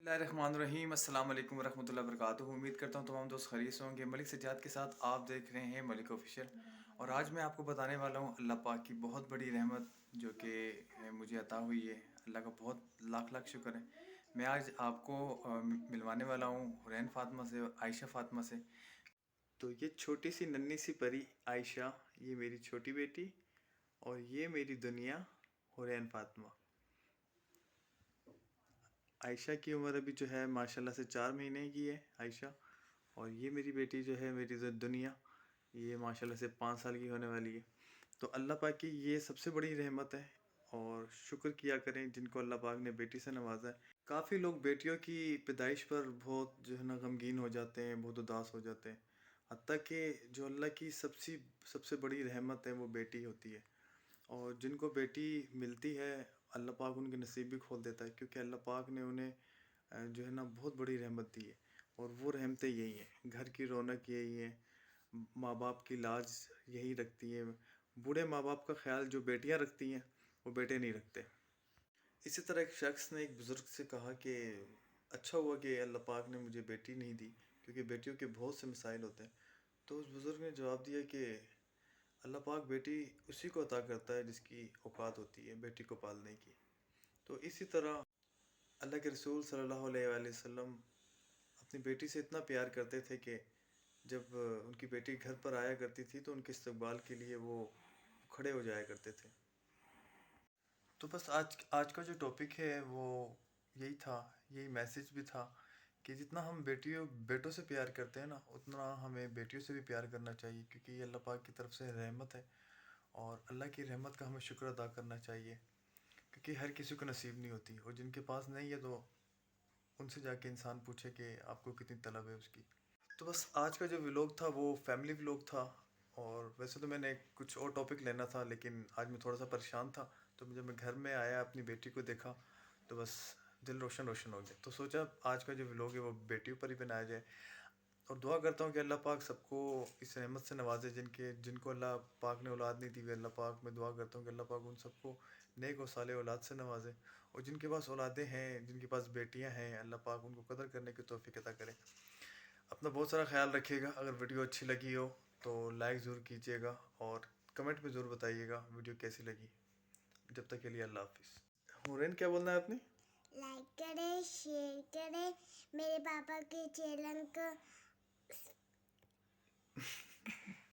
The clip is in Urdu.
بسم اللہ الرحمن الرحیم، السلام علیکم ورحمۃ اللہ وبرکاتہ۔ امید کرتا ہوں تمام دوست خیریت سے ہوں گے۔ ملک سجاد کے ساتھ آپ دیکھ رہے ہیں ملک آفیشیل، اور آج میں آپ کو بتانے والا ہوں اللہ پاک کی بہت بڑی رحمت جو کہ مجھے عطا ہوئی ہے۔ اللہ کا بہت لاکھ لاکھ شکر ہے۔ میں آج آپ کو ملوانے والا ہوں حورین فاطمہ سے، عائشہ فاطمہ سے۔ تو یہ چھوٹی سی ننھی سی پری عائشہ، یہ میری چھوٹی بیٹی، اور یہ میری دنیا حورین فاطمہ۔ عائشہ کی عمر ابھی جو ہے ماشاءاللہ سے 4 مہینے کی ہے عائشہ، اور یہ میری بیٹی جو ہے میری دنیا، یہ ماشاءاللہ سے 5 سال کی ہونے والی ہے۔ تو اللہ پاک کی یہ سب سے بڑی رحمت ہے، اور شکر کیا کریں جن کو اللہ پاک نے بیٹی سے نوازا ہے۔ کافی لوگ بیٹیوں کی پیدائش پر بہت جو ہے نا غمگین ہو جاتے ہیں، بہت اداس ہو جاتے ہیں، حتیٰ کہ جو اللہ کی سب سے بڑی رحمت ہے وہ بیٹی ہوتی ہے، اور جن کو بیٹی ملتی ہے اللہ پاک ان کے نصیب بھی کھول دیتا ہے، کیونکہ اللہ پاک نے انہیں جو ہے نا بہت بڑی رحمت دی ہے، اور وہ رحمتیں یہی ہیں۔ گھر کی رونق یہی ہے، ماں باپ کی لاج یہی رکھتی ہے۔ بوڑھے ماں باپ کا خیال جو بیٹیاں رکھتی ہیں وہ بیٹے نہیں رکھتے۔ اسی طرح ایک شخص نے ایک بزرگ سے کہا کہ اچھا ہوا کہ اللہ پاک نے مجھے بیٹی نہیں دی، کیونکہ بیٹیوں کے بہت سے مسائل ہوتے ہیں۔ تو اس بزرگ نے جواب دیا کہ اللہ پاک بیٹی اسی کو عطا کرتا ہے جس کی اوقات ہوتی ہے بیٹی کو پالنے کی۔ تو اسی طرح اللہ کے رسول صلی اللہ علیہ وآلہ وسلم اپنی بیٹی سے اتنا پیار کرتے تھے کہ جب ان کی بیٹی گھر پر آیا کرتی تھی تو ان کے استقبال کے لیے وہ کھڑے ہو جایا کرتے تھے۔ تو بس آج کا جو ٹاپک ہے وہ یہی تھا، یہی میسج بھی تھا کہ جتنا ہم بیٹوں سے پیار کرتے ہیں نا، اتنا ہمیں بیٹیوں سے بھی پیار کرنا چاہیے، کیونکہ یہ اللہ پاک کی طرف سے رحمت ہے، اور اللہ کی رحمت کا ہمیں شکر ادا کرنا چاہیے، کیونکہ ہر کسی کو نصیب نہیں ہوتی، اور جن کے پاس نہیں ہے تو ان سے جا کے انسان پوچھے کہ آپ کو کتنی طلب ہے اس کی۔ تو بس آج کا جو ولاگ تھا وہ فیملی ولاگ تھا، اور ویسے تو میں نے کچھ اور ٹاپک لینا تھا، لیکن آج میں تھوڑا سا پریشان تھا، تو جب میں گھر میں آیا اپنی بیٹی کو دیکھا تو بس دل روشن ہو گیا، تو سوچا آج کا جو ولاگ ہے وہ بیٹیوں پر ہی بنایا جائے، اور دعا کرتا ہوں کہ اللہ پاک سب کو اس رحمت سے نوازے جن کو اللہ پاک نے اولاد نہیں دی ہوئی۔ اللہ پاک میں دعا کرتا ہوں کہ اللہ پاک ان سب کو نیک و صالح اولاد سے نوازے، اور جن کے پاس اولادیں ہیں، جن کے پاس بیٹیاں ہیں، اللہ پاک ان کو قدر کرنے کی توفیق عطا کرے۔ اپنا بہت سارا خیال رکھیے گا۔ اگر ویڈیو اچھی لگی ہو تو لائک ضرور کیجیے گا، اور کمنٹ میں ضرور بتائیے گا ویڈیو کیسی لگی۔ جب تک کے لیے اللہ حافظ۔ حورین کیا بولنا ہے آپ نے؟ لائک کریں، شیئر کریں، میرے پاپا کے چینل کو